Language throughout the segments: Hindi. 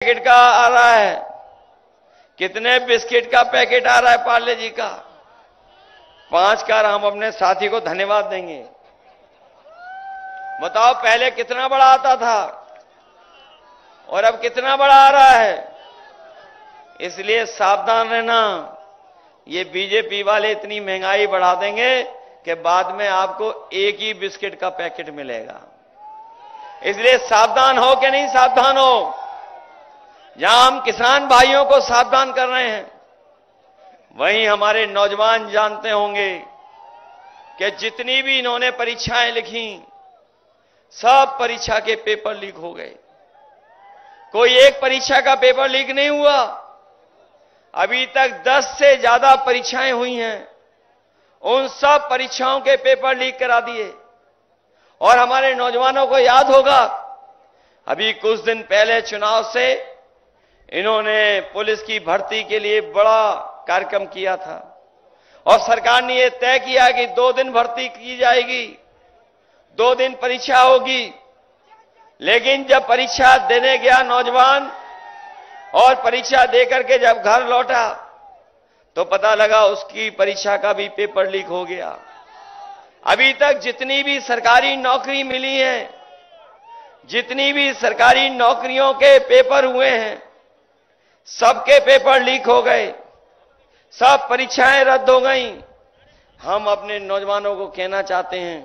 पैकेट का आ रहा है, कितने बिस्किट का पैकेट आ रहा है पार्ले जी का? 5 का। हम अपने साथी को धन्यवाद देंगे। बताओ पहले कितना बड़ा आता था और अब कितना बड़ा आ रहा है। इसलिए सावधान रहना, ये बीजेपी वाले इतनी महंगाई बढ़ा देंगे कि बाद में आपको एक ही बिस्किट का पैकेट मिलेगा। इसलिए सावधान हो कि नहीं सावधान हो? जहां हम किसान भाइयों को सावधान कर रहे हैं, वहीं हमारे नौजवान जानते होंगे कि जितनी भी इन्होंने परीक्षाएं लिखी, सब परीक्षा के पेपर लीक हो गए। कोई एक परीक्षा का पेपर लीक नहीं हुआ। अभी तक 10 से ज्यादा परीक्षाएं हुई हैं, उन सब परीक्षाओं के पेपर लीक करा दिए। और हमारे नौजवानों को याद होगा, अभी कुछ दिन पहले चुनाव से इन्होंने पुलिस की भर्ती के लिए बड़ा कार्यक्रम किया था और सरकार ने यह तय किया कि 2 दिन भर्ती की जाएगी, 2 दिन परीक्षा होगी। लेकिन जब परीक्षा देने गया नौजवान और परीक्षा देकर के जब घर लौटा तो पता लगा उसकी परीक्षा का भी पेपर लीक हो गया। अभी तक जितनी भी सरकारी नौकरी मिली है, जितनी भी सरकारी नौकरियों के पेपर हुए हैं, सबके पेपर लीक हो गए, सब परीक्षाएं रद्द हो गई। हम अपने नौजवानों को कहना चाहते हैं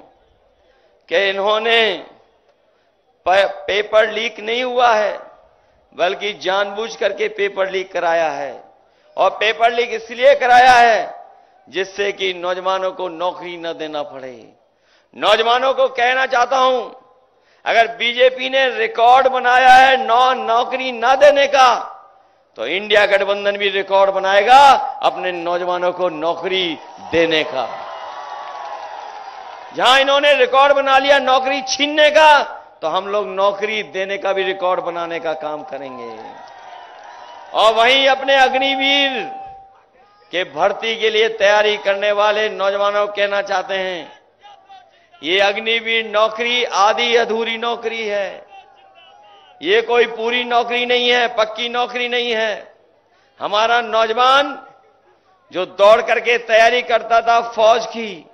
कि इन्होंने पेपर लीक नहीं हुआ है, बल्कि जानबूझ करके पेपर लीक कराया है। और पेपर लीक इसलिए कराया है जिससे कि नौजवानों को नौकरी न देना पड़े। नौजवानों को कहना चाहता हूं, अगर बीजेपी ने रिकॉर्ड बनाया है नौकरी न देने का, तो इंडिया गठबंधन भी रिकॉर्ड बनाएगा अपने नौजवानों को नौकरी देने का। जहां इन्होंने रिकॉर्ड बना लिया नौकरी छीनने का, तो हम लोग नौकरी देने का भी रिकॉर्ड बनाने का काम करेंगे। और वहीं अपने अग्निवीर के भर्ती के लिए तैयारी करने वाले नौजवानों को कहना चाहते हैं, ये अग्निवीर नौकरी आधी अधूरी नौकरी है, ये कोई पूरी नौकरी नहीं है, पक्की नौकरी नहीं है। हमारा नौजवान जो दौड़ करके तैयारी करता था फौज की,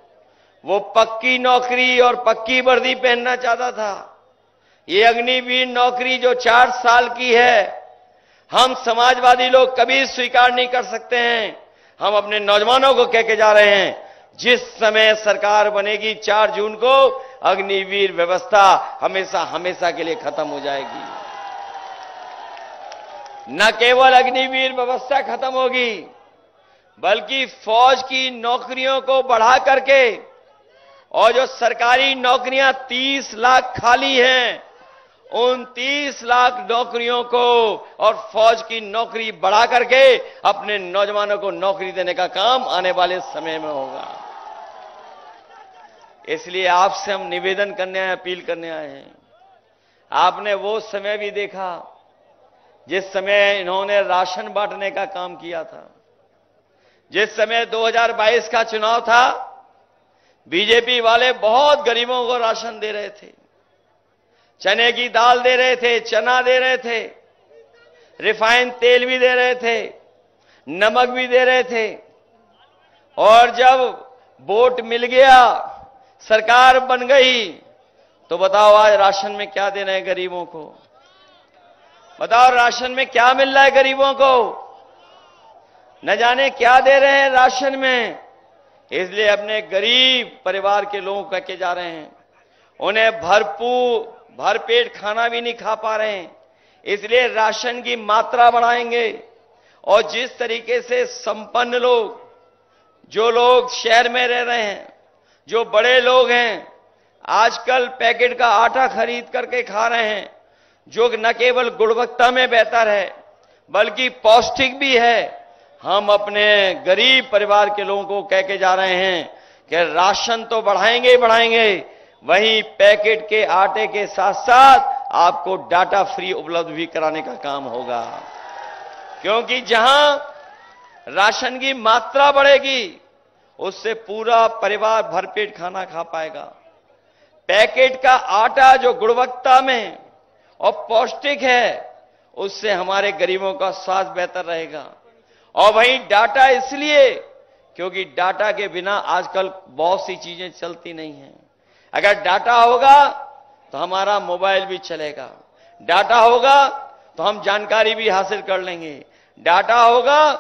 वो पक्की नौकरी और पक्की वर्दी पहनना चाहता था। ये अग्निवीर नौकरी जो 4 साल की है, हम समाजवादी लोग कभी स्वीकार नहीं कर सकते हैं। हम अपने नौजवानों को कह के जा रहे हैं, जिस समय सरकार बनेगी 4 जून को, अग्निवीर व्यवस्था हमेशा हमेशा के लिए खत्म हो जाएगी। न केवल अग्निवीर व्यवस्था खत्म होगी, बल्कि फौज की नौकरियों को बढ़ा करके, और जो सरकारी नौकरियां 30 लाख खाली हैं, उन 30 लाख नौकरियों को और फौज की नौकरी बढ़ा करके अपने नौजवानों को नौकरी देने का काम आने वाले समय में होगा। इसलिए आपसे हम निवेदन करने आए, अपील करने आए हैं। आपने वो समय भी देखा जिस समय इन्होंने राशन बांटने का काम किया था। जिस समय 2022 का चुनाव था, बीजेपी वाले बहुत गरीबों को राशन दे रहे थे, चने की दाल दे रहे थे, चना दे रहे थे, रिफाइंड तेल भी दे रहे थे, नमक भी दे रहे थे। और जब वोट मिल गया, सरकार बन गई, तो बताओ आज राशन में क्या दे रहे हैं गरीबों को? बताओ राशन में क्या मिल रहा है गरीबों को? न जाने क्या दे रहे हैं राशन में। इसलिए अपने गरीब परिवार के लोगों को कह के जा रहे हैं, उन्हें भरपेट खाना भी नहीं खा पा रहे हैं। इसलिए राशन की मात्रा बढ़ाएंगे। और जिस तरीके से संपन्न लोग, जो लोग शहर में रह रहे हैं, जो बड़े लोग हैं, आजकल पैकेट का आटा खरीद करके खा रहे हैं, जो न केवल गुणवत्ता में बेहतर है बल्कि पौष्टिक भी है। हम अपने गरीब परिवार के लोगों को कह के जा रहे हैं कि राशन तो बढ़ाएंगे ही बढ़ाएंगे, वहीं पैकेट के आटे के साथ साथ आपको डाटा फ्री उपलब्ध भी कराने का काम होगा। क्योंकि जहां राशन की मात्रा बढ़ेगी, उससे पूरा परिवार भरपेट खाना खा पाएगा। पैकेट का आटा जो गुणवत्ता में और पौष्टिक है, उससे हमारे गरीबों का स्वास्थ्य बेहतर रहेगा। और वहीं डाटा इसलिए क्योंकि डाटा के बिना आजकल बहुत सी चीजें चलती नहीं हैं। अगर डाटा होगा तो हमारा मोबाइल भी चलेगा, डाटा होगा तो हम जानकारी भी हासिल कर लेंगे, डाटा होगा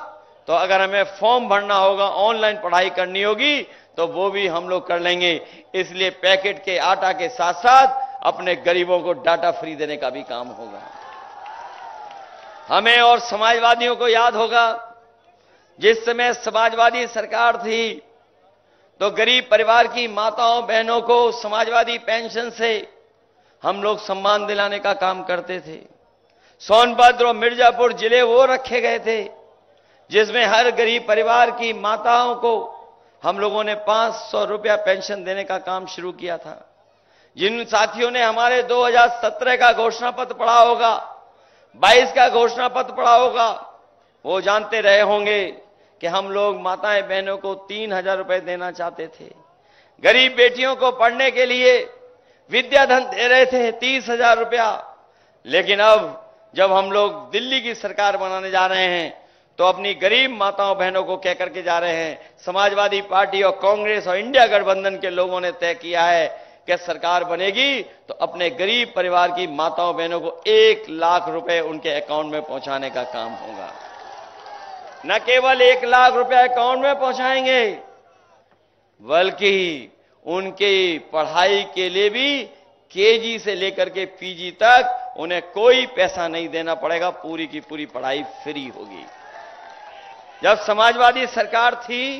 तो अगर हमें फॉर्म भरना होगा, ऑनलाइन पढ़ाई करनी होगी तो वो भी हम लोग कर लेंगे। इसलिए पैकेट के आटा के साथ साथ अपने गरीबों को डाटा फ्री देने का भी काम होगा। हमें और समाजवादियों को याद होगा, जिस समय समाजवादी सरकार थी तो गरीब परिवार की माताओं बहनों को समाजवादी पेंशन से हम लोग सम्मान दिलाने का काम करते थे। सोनभद्र और मिर्जापुर जिले वो रखे गए थे जिसमें हर गरीब परिवार की माताओं को हम लोगों ने 500 रुपया पेंशन देने का काम शुरू किया था। जिन साथियों ने हमारे 2017 का घोषणा पत्र पढ़ा होगा, 22 का घोषणा पत्र पढ़ा होगा, वो जानते रहे होंगे कि हम लोग माताएं बहनों को 3000 रुपए देना चाहते थे। गरीब बेटियों को पढ़ने के लिए विद्याधन दे रहे थे 30,000 रुपया। लेकिन अब जब हम लोग दिल्ली की सरकार बनाने जा रहे हैं तो अपनी गरीब माताओं बहनों को कह करके जा रहे हैं, समाजवादी पार्टी और कांग्रेस और इंडिया गठबंधन के लोगों ने तय किया है कि सरकार बनेगी तो अपने गरीब परिवार की माताओं बहनों को 1 लाख रुपए उनके अकाउंट में पहुंचाने का काम होगा। न केवल 1 लाख रुपए अकाउंट में पहुंचाएंगे बल्कि उनकी पढ़ाई के लिए भी केजी से लेकर के पीजी तक उन्हें कोई पैसा नहीं देना पड़ेगा, पूरी की पूरी पढ़ाई फ्री होगी। जब समाजवादी सरकार थी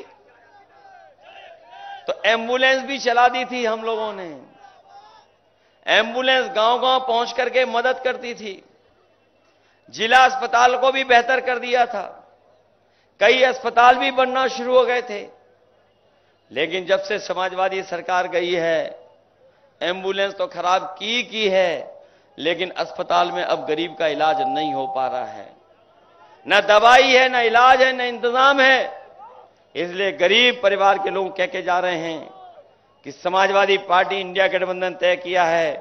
तो एम्बुलेंस भी चला दी थी हम लोगों ने। एम्बुलेंस गांव-गांव पहुंच करके मदद करती थी। जिला अस्पताल को भी बेहतर कर दिया था। कई अस्पताल भी बनना शुरू हो गए थे। लेकिन जब से समाजवादी सरकार गई है, एम्बुलेंस तो खराब की है, लेकिन अस्पताल में अब गरीब का इलाज नहीं हो पा रहा है। न दवाई है, न इलाज है, न इंतजाम है। इसलिए गरीब परिवार के लोग कह के जा रहे हैं कि समाजवादी पार्टी इंडिया गठबंधन तय किया है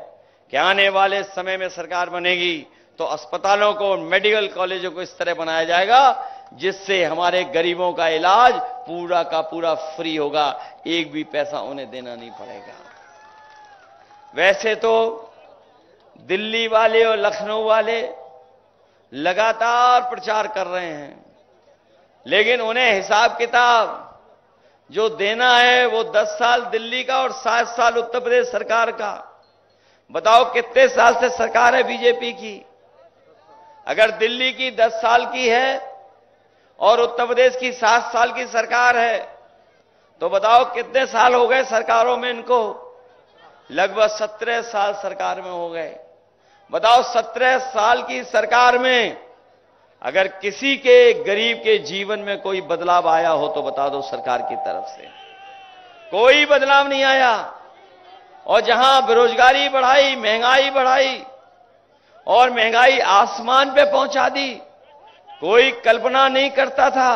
कि आने वाले समय में सरकार बनेगी तो अस्पतालों को, मेडिकल कॉलेजों को इस तरह बनाया जाएगा जिससे हमारे गरीबों का इलाज पूरा का पूरा फ्री होगा, एक भी पैसा उन्हें देना नहीं पड़ेगा। वैसे तो दिल्ली वाले और लखनऊ वाले लगातार प्रचार कर रहे हैं, लेकिन उन्हें हिसाब किताब जो देना है वो 10 साल दिल्ली का और 7 साल उत्तर प्रदेश सरकार का। बताओ कितने साल से सरकार है बीजेपी की? अगर दिल्ली की 10 साल की है और उत्तर प्रदेश की 7 साल की सरकार है तो बताओ कितने साल हो गए सरकारों में इनको? लगभग 17 साल सरकार में हो गए। बताओ 17 साल की सरकार में अगर किसी के गरीब के जीवन में कोई बदलाव आया हो तो बता दो सरकार की तरफ से। कोई बदलाव नहीं आया। और जहां बेरोजगारी बढ़ाई, महंगाई बढ़ाई और महंगाई आसमान पे पहुंचा दी। कोई कल्पना नहीं करता था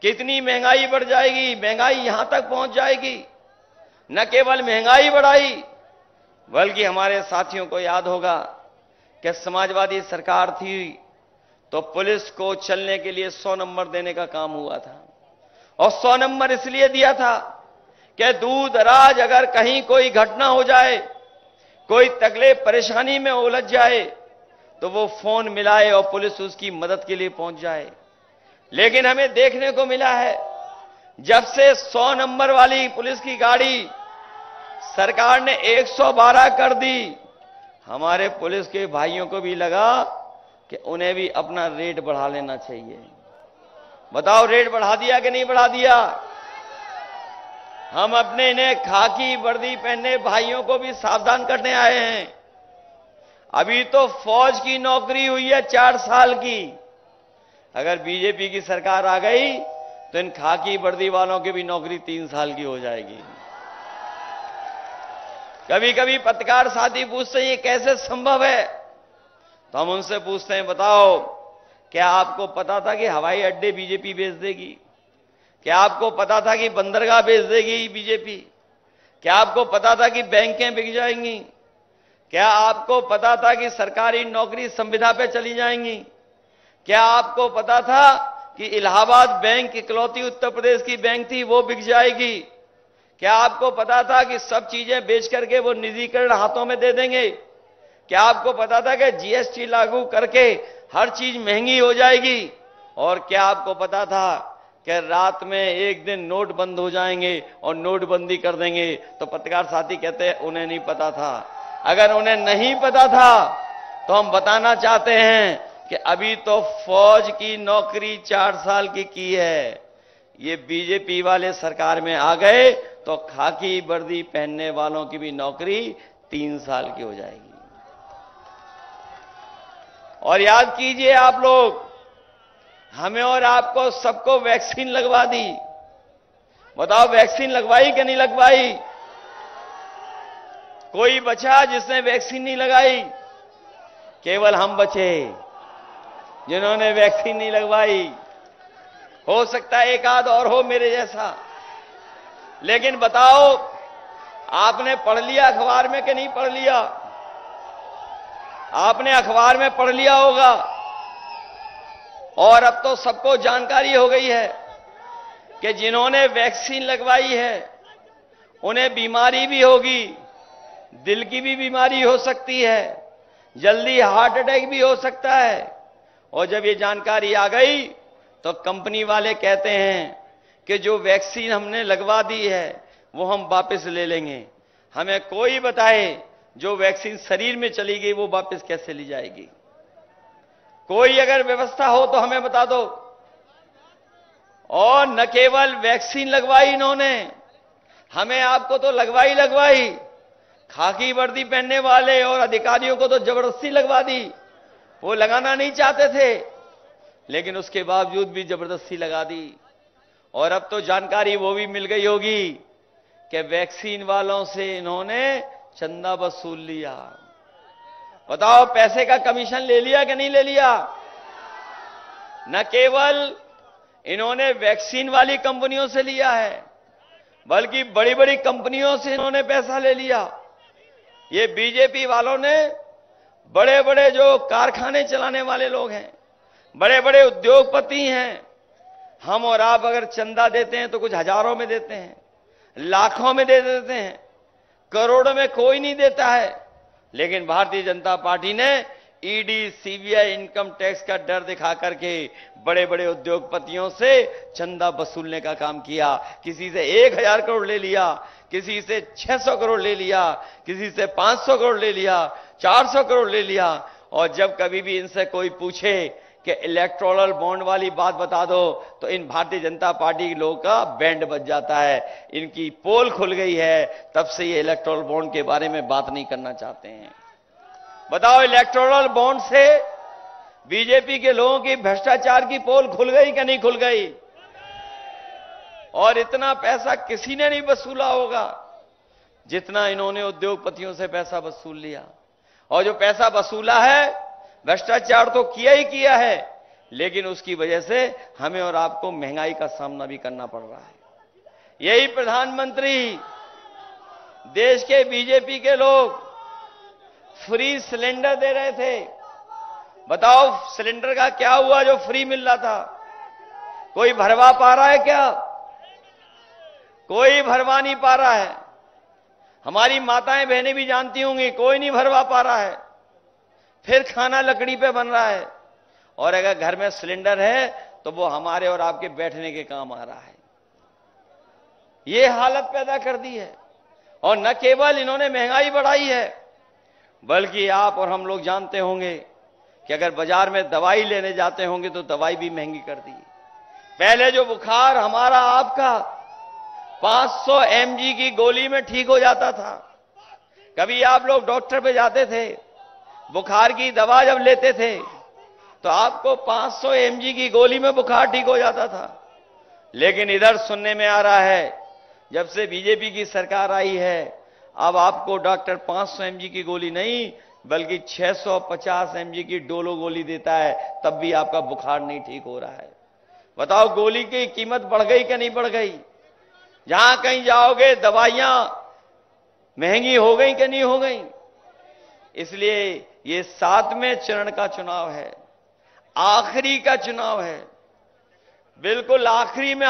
कितनी महंगाई बढ़ जाएगी, महंगाई यहां तक पहुंच जाएगी। न केवल महंगाई बढ़ाई बल्कि हमारे साथियों को याद होगा कि समाजवादी सरकार थी तो पुलिस को चलने के लिए 100 नंबर देने का काम हुआ था। और 100 नंबर इसलिए दिया था कि दूर दराज अगर कहीं कोई घटना हो जाए, कोई तकलीफ परेशानी में उलझ जाए तो वो फोन मिलाए और पुलिस उसकी मदद के लिए पहुंच जाए। लेकिन हमें देखने को मिला है जब से 100 नंबर वाली पुलिस की गाड़ी सरकार ने 112 कर दी, हमारे पुलिस के भाइयों को भी लगा कि उन्हें भी अपना रेट बढ़ा लेना चाहिए। बताओ रेट बढ़ा दिया कि नहीं बढ़ा दिया? हम अपने इन्हें खाकी वर्दी पहनने भाइयों को भी सावधान करने आए हैं। अभी तो फौज की नौकरी हुई है 4 साल की। अगर बीजेपी की सरकार आ गई तो इन खाकी वर्दी वालों की भी नौकरी 3 साल की हो जाएगी। कभी कभी पत्रकार साथी पूछते हैं ये कैसे संभव है, तो हम उनसे पूछते हैं बताओ क्या आपको पता था कि हवाई अड्डे बीजेपी बेच देगी? क्या आपको पता था कि बंदरगाह बेच देगी बीजेपी? क्या आपको पता था कि बैंकें बिक जाएंगी? क्या आपको पता था कि सरकारी नौकरी संविदा पे चली जाएंगी? क्या आपको पता था कि इलाहाबाद बैंक इकलौती उत्तर प्रदेश की बैंक थी, वो बिक जाएगी? क्या आपको पता था कि सब चीजें बेच करके वो निजीकरण हाथों में दे देंगे? क्या आपको पता था कि जीएसटी लागू करके हर चीज महंगी हो जाएगी? और क्या आपको पता था कि रात में एक दिन नोट बंद हो जाएंगे और नोटबंदी कर देंगे? तो पत्रकार साथी कहते हैं उन्हें नहीं पता था। अगर उन्हें नहीं पता था तो हम बताना चाहते हैं कि अभी तो फौज की नौकरी 4 साल की है। ये बीजेपी वाले सरकार में आ गए तो खाकी वर्दी पहनने वालों की भी नौकरी 3 साल की हो जाएगी। और याद कीजिए आप लोग, हमें और आपको सबको वैक्सीन लगवा दी। बताओ वैक्सीन लगवाई कि नहीं लगवाई? कोई बचा जिसने वैक्सीन नहीं लगाई? केवल हम बचे जिन्होंने वैक्सीन नहीं लगवाई। हो सकता है एक आध और हो मेरे जैसा, लेकिन बताओ आपने पढ़ लिया अखबार में कि नहीं पढ़ लिया? आपने अखबार में पढ़ लिया होगा और अब तो सबको जानकारी हो गई है कि जिन्होंने वैक्सीन लगवाई है उन्हें बीमारी भी होगी, दिल की भी बीमारी हो सकती है, जल्दी हार्ट अटैक भी हो सकता है। और जब ये जानकारी आ गई तो कंपनी वाले कहते हैं कि जो वैक्सीन हमने लगवा दी है वो हम वापस ले लेंगे। हमें कोई बताए जो वैक्सीन शरीर में चली गई वो वापस कैसे ली जाएगी? कोई अगर व्यवस्था हो तो हमें बता दो। और न केवल वैक्सीन लगवाई इन्होंने, हमें आपको तो लगवाई, खाकी वर्दी पहनने वाले और अधिकारियों को तो जबरदस्ती लगवा दी। वो लगाना नहीं चाहते थे लेकिन उसके बावजूद भी जबरदस्ती लगा दी। और अब तो जानकारी वो भी मिल गई होगी कि वैक्सीन वालों से इन्होंने चंदा वसूल लिया। बताओ पैसे का कमीशन ले लिया कि नहीं ले लिया? न केवल इन्होंने वैक्सीन वाली कंपनियों से लिया है बल्कि बड़ी बड़ी कंपनियों से इन्होंने पैसा ले लिया। ये बीजेपी वालों ने बड़े बड़े जो कारखाने चलाने वाले लोग हैं, बड़े बड़े उद्योगपति हैं, हम और आप अगर चंदा देते हैं तो कुछ हजारों में देते हैं, लाखों में दे देते हैं, करोड़ों में कोई नहीं देता है। लेकिन भारतीय जनता पार्टी ने ईडी, सीबीआई, इनकम टैक्स का डर दिखा करके बड़े बड़े उद्योगपतियों से चंदा वसूलने का काम किया। किसी से 1000 करोड़ ले लिया, किसी से 600 करोड़ ले लिया, किसी से 500 करोड़ ले लिया, 400 करोड़ ले लिया। और जब कभी भी इनसे कोई पूछे कि इलेक्टोरल बॉन्ड वाली बात बता दो तो इन भारतीय जनता पार्टी के लोगों का बैंड बज जाता है। इनकी पोल खुल गई है, तब से ये इलेक्टोरल बॉन्ड के बारे में बात नहीं करना चाहते हैं। बताओ इलेक्टोरल बॉन्ड से बीजेपी के लोगों की भ्रष्टाचार की पोल खुल गई कि नहीं खुल गई? और इतना पैसा किसी ने नहीं वसूला होगा जितना इन्होंने उद्योगपतियों से पैसा वसूल लिया। और जो पैसा वसूला है, भ्रष्टाचार तो किया ही किया है, लेकिन उसकी वजह से हमें और आपको महंगाई का सामना भी करना पड़ रहा है। यही प्रधानमंत्री, देश के बीजेपी के लोग फ्री सिलेंडर दे रहे थे। बताओ सिलेंडर का क्या हुआ जो फ्री मिल रहा था? कोई भरवा पा रहा है क्या? कोई भरवा नहीं पा रहा है। हमारी माताएं बहनें भी जानती होंगी, कोई नहीं भरवा पा रहा है। फिर खाना लकड़ी पे बन रहा है। और अगर घर में सिलेंडर है तो वो हमारे और आपके बैठने के काम आ रहा है। ये हालत पैदा कर दी है। और न केवल इन्होंने महंगाई बढ़ाई है, बल्कि आप और हम लोग जानते होंगे कि अगर बाजार में दवाई लेने जाते होंगे तो दवाई भी महंगी कर दी। पहले जो बुखार हमारा आपका 500 mg की गोली में ठीक हो जाता था। कभी आप लोग डॉक्टर पे जाते थे, बुखार की दवा जब लेते थे तो आपको 500 mg की गोली में बुखार ठीक हो जाता था। लेकिन इधर सुनने में आ रहा है, जब से बीजेपी की सरकार आई है, अब आपको डॉक्टर 500 mg की गोली नहीं बल्कि 650 mg की डोलो गोली देता है, तब भी आपका बुखार नहीं ठीक हो रहा है। बताओ गोली की कीमत बढ़ गई कि नहीं बढ़ गई? जहां कहीं जाओगे दवाइयां महंगी हो गई कि नहीं हो गई? इसलिए ये 7वें चरण का चुनाव है, आखिरी का चुनाव है, बिल्कुल आखिरी में